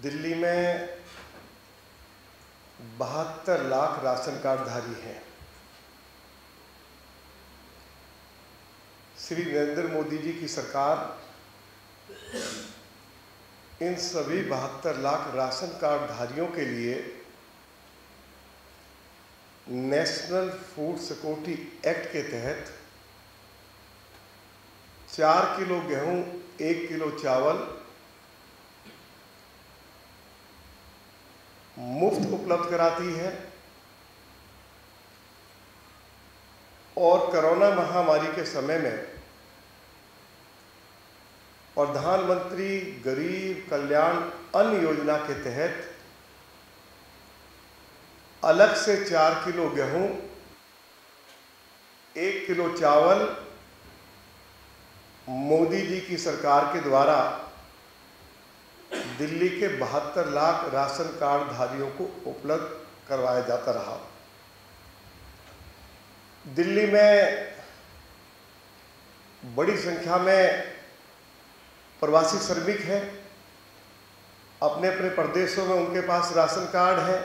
दिल्ली में 72 लाख राशन कार्डधारी हैं। श्री नरेंद्र मोदी जी की सरकार इन सभी 72 लाख राशन कार्डधारियों के लिए नेशनल फूड सिक्योरिटी एक्ट के तहत 4 किलो गेहूं, 1 किलो चावल मुफ्त उपलब्ध कराती है और कोरोना महामारी के समय में प्रधानमंत्री गरीब कल्याण अन्न योजना के तहत अलग से 4 किलो गेहूं, 1 किलो चावल मोदी जी की सरकार के द्वारा दिल्ली के 72 लाख राशन कार्डधारियों को उपलब्ध करवाया जाता रहा। दिल्ली में बड़ी संख्या में प्रवासी श्रमिक हैं, अपने अपने प्रदेशों में उनके पास राशन कार्ड है।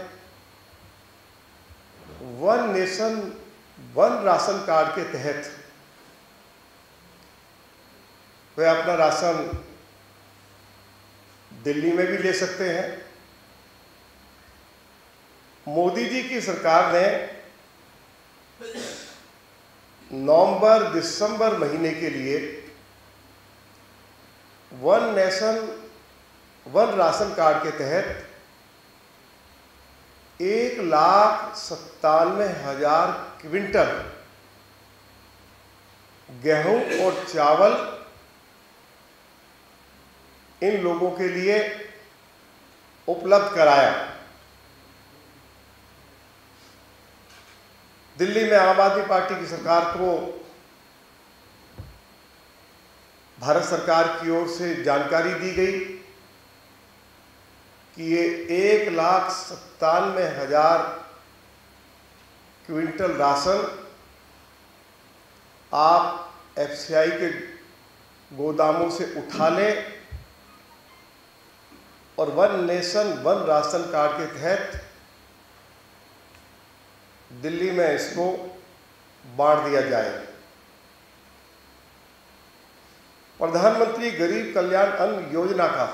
One nation one ration card के तहत वे अपना राशन दिल्ली में भी ले सकते हैं। मोदी जी की सरकार ने नवंबर दिसंबर महीने के लिए one nation one ration card के तहत 1,97,000 क्विंटल गेहूं और चावल इन लोगों के लिए उपलब्ध कराया। दिल्ली में आम आदमी पार्टी की सरकार को भारत सरकार की ओर से जानकारी दी गई कि ये 1,97,000 क्विंटल राशन आप एफसीआई के गोदामों से उठा लें और one nation one ration card के तहत दिल्ली में इसको बांट दिया जाए। प्रधानमंत्री गरीब कल्याण अन्न योजना का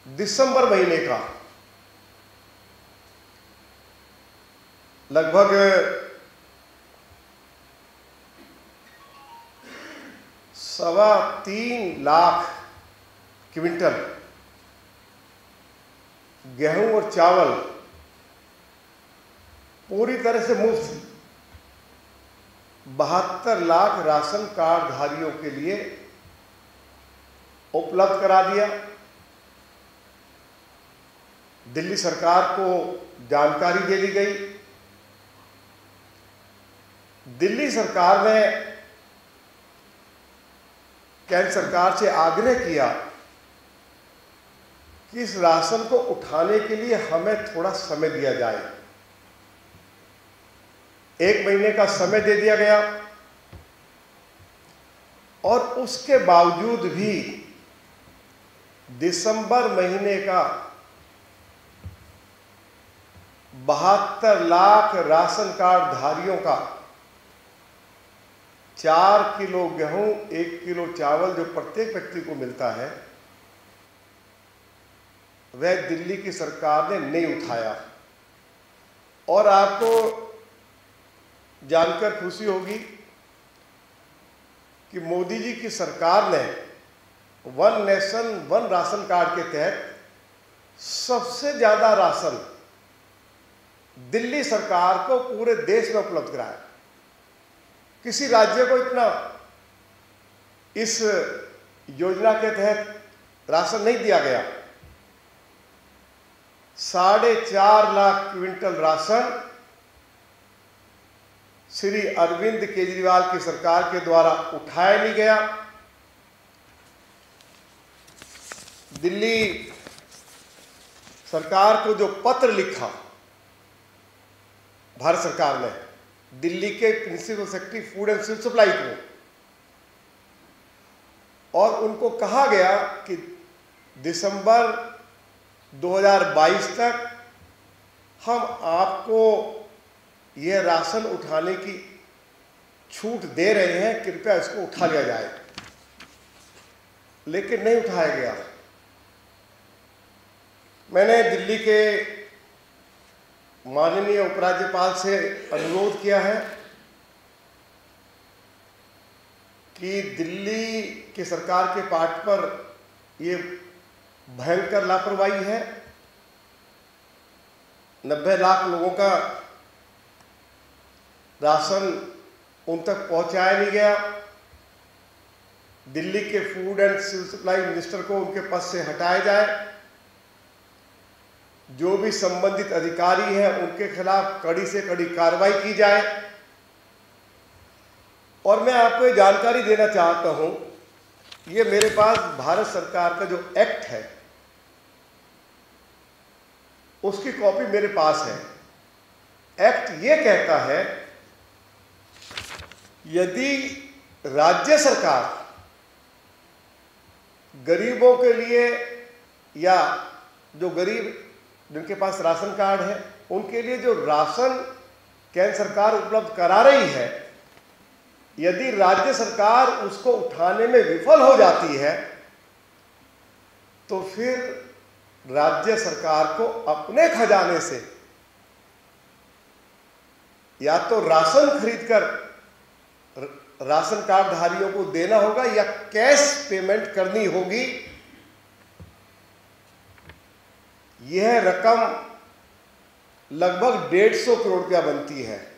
दिसंबर महीने का लगभग 3.25 लाख क्विंटल गेहूं और चावल पूरी तरह से मुफ्त 72 लाख राशन कार्डधारियों के लिए उपलब्ध करा दिया। दिल्ली सरकार को जानकारी दे दी गई। दिल्ली सरकार ने केंद्र सरकार से आग्रह किया कि इस राशन को उठाने के लिए हमें थोड़ा समय दिया जाए। 1 महीने का समय दे दिया गया और उसके बावजूद भी दिसंबर महीने का 72 लाख राशन कार्डधारियों का 4 किलो गेहूं, 1 किलो चावल जो प्रत्येक व्यक्ति को मिलता है, वह दिल्ली की सरकार ने नहीं उठाया। और आपको जानकर खुशी होगी कि मोदी जी की सरकार ने one nation one ration card के तहत सबसे ज्यादा राशन दिल्ली सरकार को पूरे देश में उपलब्ध कराया। किसी राज्य को इतना इस योजना के तहत राशन नहीं दिया गया। 4.5 लाख क्विंटल राशन श्री अरविंद केजरीवाल की सरकार के द्वारा उठाया नहीं गया। दिल्ली सरकार को जो पत्र लिखा भारत सरकार ने दिल्ली के principal secretary food and civil supply को, और उनको कहा गया कि दिसंबर 2022 तक हम आपको यह राशन उठाने की छूट दे रहे हैं, कृपया इसको उठा लिया जाए। लेकिन नहीं उठाया गया। मैंने दिल्ली के माननीय उपराज्यपाल से अनुरोध किया है कि दिल्ली की सरकार के पार्ट पर ये भयंकर लापरवाही है। 90 लाख लोगों का राशन उन तक पहुंचाया नहीं गया। दिल्ली के food and civil supply minister को उनके पद से हटाया जाए। जो भी संबंधित अधिकारी हैं उनके खिलाफ कड़ी से कड़ी कार्रवाई की जाए। और मैं आपको ये जानकारी देना चाहता हूं, ये मेरे पास भारत सरकार का जो एक्ट है उसकी कॉपी मेरे पास है। एक्ट ये कहता है, यदि राज्य सरकार गरीबों के लिए या जो गरीब जिनके पास राशन कार्ड है उनके लिए जो राशन केंद्र सरकार उपलब्ध करा रही है, यदि राज्य सरकार उसको उठाने में विफल हो जाती है तो फिर राज्य सरकार को अपने खजाने से या तो राशन खरीदकर राशन कार्डधारियों को देना होगा या कैश पेमेंट करनी होगी। यह रकम लगभग 150 करोड़ रुपया बनती है।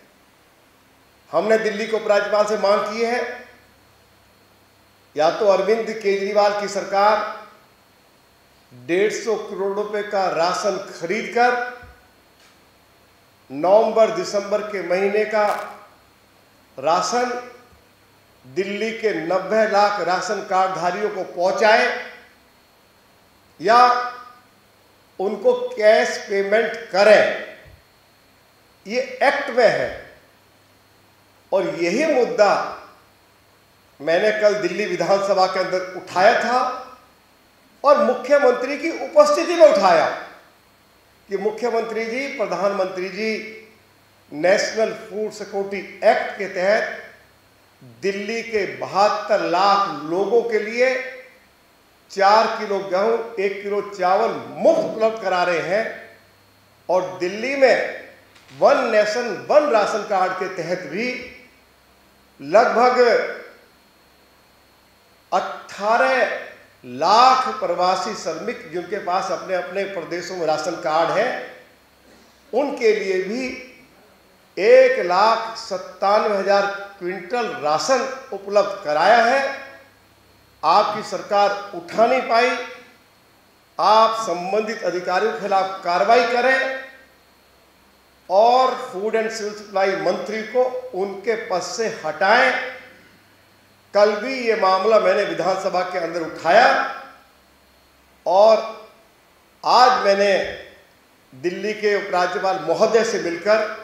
हमने दिल्ली को उपराज्यपाल से मांग की है, या तो अरविंद केजरीवाल की सरकार 150 करोड़ रुपए का राशन खरीदकर नवंबर दिसंबर के महीने का राशन दिल्ली के 90 लाख राशन कार्डधारियों को पहुंचाए या उनको कैश पेमेंट करें। ये एक्ट में है। और यही मुद्दा मैंने कल दिल्ली विधानसभा के अंदर उठाया था और मुख्यमंत्री की उपस्थिति में उठाया कि मुख्यमंत्री जी, प्रधानमंत्री जी, नेशनल फूड सिक्योरिटी एक्ट के तहत दिल्ली के 72 लाख लोगों के लिए 4 किलो गेहूं, 1 किलो चावल मुफ्त उपलब्ध करा रहे हैं। और दिल्ली में one nation one ration card के तहत भी लगभग 18 लाख प्रवासी श्रमिक जिनके पास अपने अपने प्रदेशों में राशन कार्ड है, उनके लिए भी 1,97,000 क्विंटल राशन उपलब्ध कराया है। आपकी सरकार उठा नहीं पाई। आप संबंधित अधिकारियों के खिलाफ कार्रवाई करें और फूड एंड सिविल सप्लाई मंत्री को उनके पद से हटाएं। कल भी ये मामला मैंने विधानसभा के अंदर उठाया और आज मैंने दिल्ली के उपराज्यपाल महोदय से मिलकर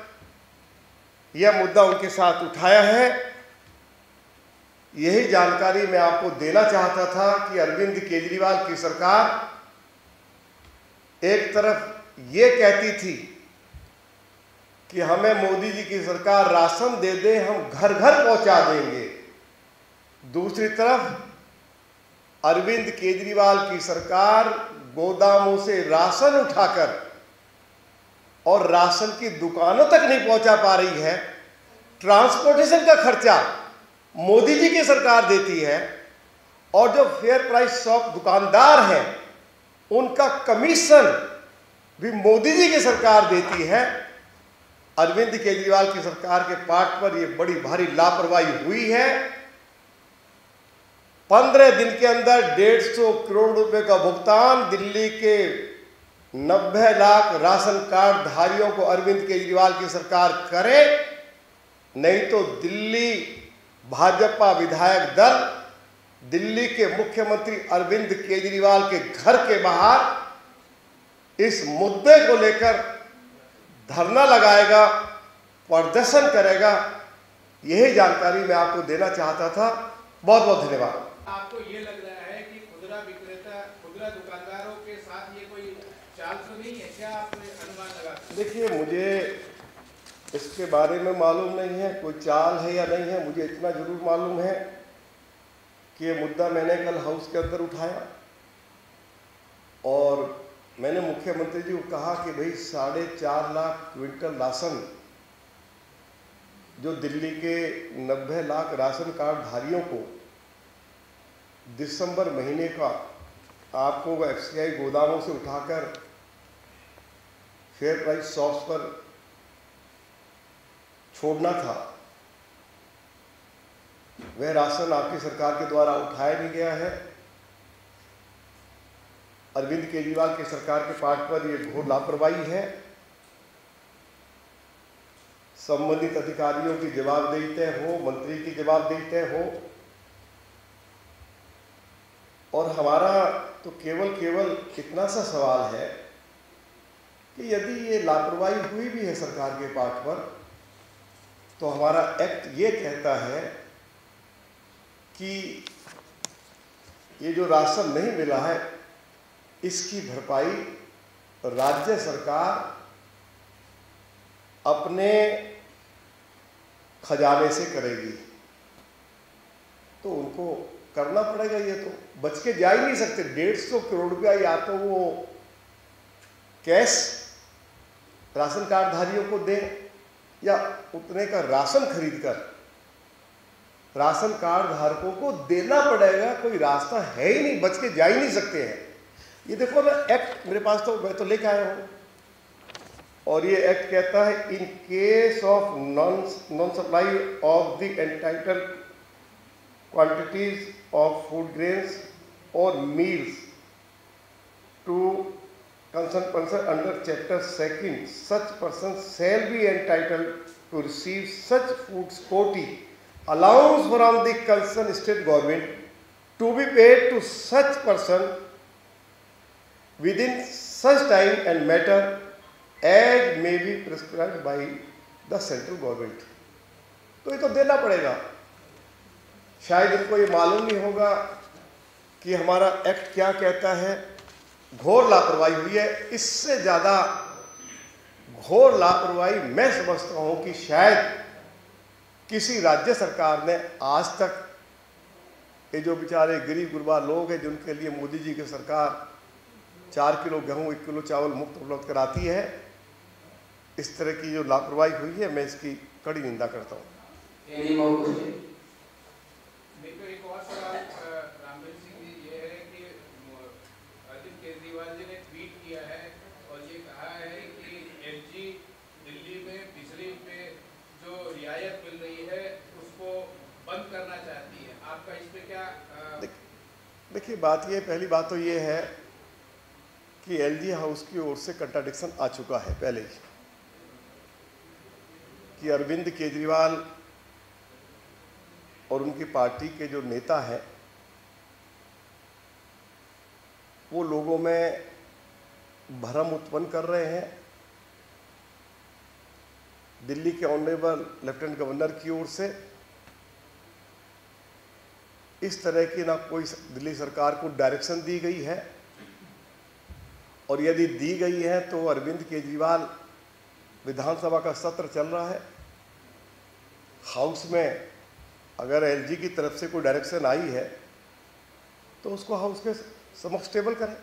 यह मुद्दा उनके साथ उठाया है। यही जानकारी मैं आपको देना चाहता था कि अरविंद केजरीवाल की सरकार एक तरफ ये कहती थी कि हमें मोदी जी की सरकार राशन दे दे, हम घर घर पहुंचा देंगे। दूसरी तरफ अरविंद केजरीवाल की सरकार गोदामों से राशन उठाकर और राशन की दुकानों तक नहीं पहुंचा पा रही है। ट्रांसपोर्टेशन का खर्चा मोदी जी की सरकार देती है और जो फेयर प्राइस शॉप दुकानदार हैं उनका कमीशन भी मोदी जी की सरकार देती है। अरविंद केजरीवाल की सरकार के पार्ट पर यह बड़ी भारी लापरवाही हुई है। 15 दिन के अंदर 150 करोड़ रुपए का भुगतान दिल्ली के 90 लाख राशन कार्ड धारियों को अरविंद केजरीवाल की सरकार करे, नहीं तो दिल्ली भाजपा विधायक दल दिल्ली के मुख्यमंत्री अरविंद केजरीवाल के घर के बाहर इस मुद्दे को लेकर धरना लगाएगा, प्रदर्शन करेगा। यही जानकारी मैं आपको देना चाहता था। बहुत बहुत धन्यवाद। आपको ये लग रहा है कि खुदरा विक्रेता, खुदरा दुकानदारों के साथ ये कोई चाल तो नहीं है क्या, आप अनुमान लगा? देखिए, मुझे इसके बारे में मालूम नहीं है कोई चाल है या नहीं है। मुझे इतना जरूर मालूम है कि ये मुद्दा मैंने कल हाउस के अंदर उठाया और मैंने मुख्यमंत्री जी को कहा कि भाई 4.5 लाख क्विंटल राशन जो दिल्ली के 90 लाख राशन कार्ड धारियों को दिसंबर महीने का आपको FCI गोदामों से उठाकर फेयर प्राइस शॉप्स पर छोड़ना था, वह राशन आपकी सरकार के द्वारा उठाया नहीं गया है। अरविंद केजरीवाल की सरकार के पार्ट पर यह घोर लापरवाही है। संबंधित अधिकारियों की जवाबदेही तय हो, मंत्री की जवाबदेही तय हो, और हमारा तो केवल इतना सा सवाल है कि यदि ये लापरवाही हुई भी है सरकार के पार्ट पर, तो हमारा एक्ट ये कहता है कि ये जो राशन नहीं मिला है इसकी भरपाई राज्य सरकार अपने खजाने से करेगी। तो उनको करना पड़ेगा, ये तो बच के जा ही नहीं सकते। 150 करोड़ रुपया या तो वो कैश राशन कार्ड धारियों को दें या उतने का राशन खरीदकर राशन कार्ड धारकों को देना पड़ेगा। कोई रास्ता है ही नहीं, बच के जा ही नहीं सकते हैं। ये देखो ना, एक्ट मेरे पास तो मैं तो लेके आया हूँ, और ये एक्ट कहता है in case of non supply of the entitled quantities of food grains और meals to concerned person under chapter 2nd, such person shall be entitled to receive such food security allowance from the concerned state government to be paid to such person within such time and matter as may be prescribed by the central government। तो ये तो देना पड़ेगा। शायद इनको ये मालूम नहीं होगा कि हमारा एक्ट क्या कहता है। घोर लापरवाही हुई है। इससे ज़्यादा घोर लापरवाही मैं समझता हूँ कि शायद किसी राज्य सरकार ने आज तक, ये जो बेचारे गरीब गुरबा लोग हैं जिनके लिए मोदी जी की सरकार 4 किलो गेहूँ 1 किलो चावल मुफ्त उपलब्ध कराती है, इस तरह की जो लापरवाही हुई है मैं इसकी कड़ी निंदा करता हूँ। एक और सवाल रामवीर सिंह जी, ये है कि अरविंद केजरीवाल जी ने ट्वीट किया है और ये कहा है कि LG दिल्ली में बिजली पे जो रियायत मिल रही है उसको बंद करना चाहती है। आपका इस पे क्या? देखिए, बात ये, पहली बात तो ये है कि LG हाउस की ओर से कंट्राडिक्शन आ चुका है पहले ही कि अरविंद केजरीवाल और उनकी पार्टी के जो नेता हैं वो लोगों में भ्रम उत्पन्न कर रहे हैं। दिल्ली के ऑनरेबल लेफ्टिनेंट गवर्नर की ओर से इस तरह की ना कोई दिल्ली सरकार को डायरेक्शन दी गई है, और यदि दी गई है तो अरविंद केजरीवाल, विधानसभा का सत्र चल रहा है, हाउस में अगर LG की तरफ से कोई डायरेक्शन आई है तो उसको हाउस के समक्ष टेबल करें।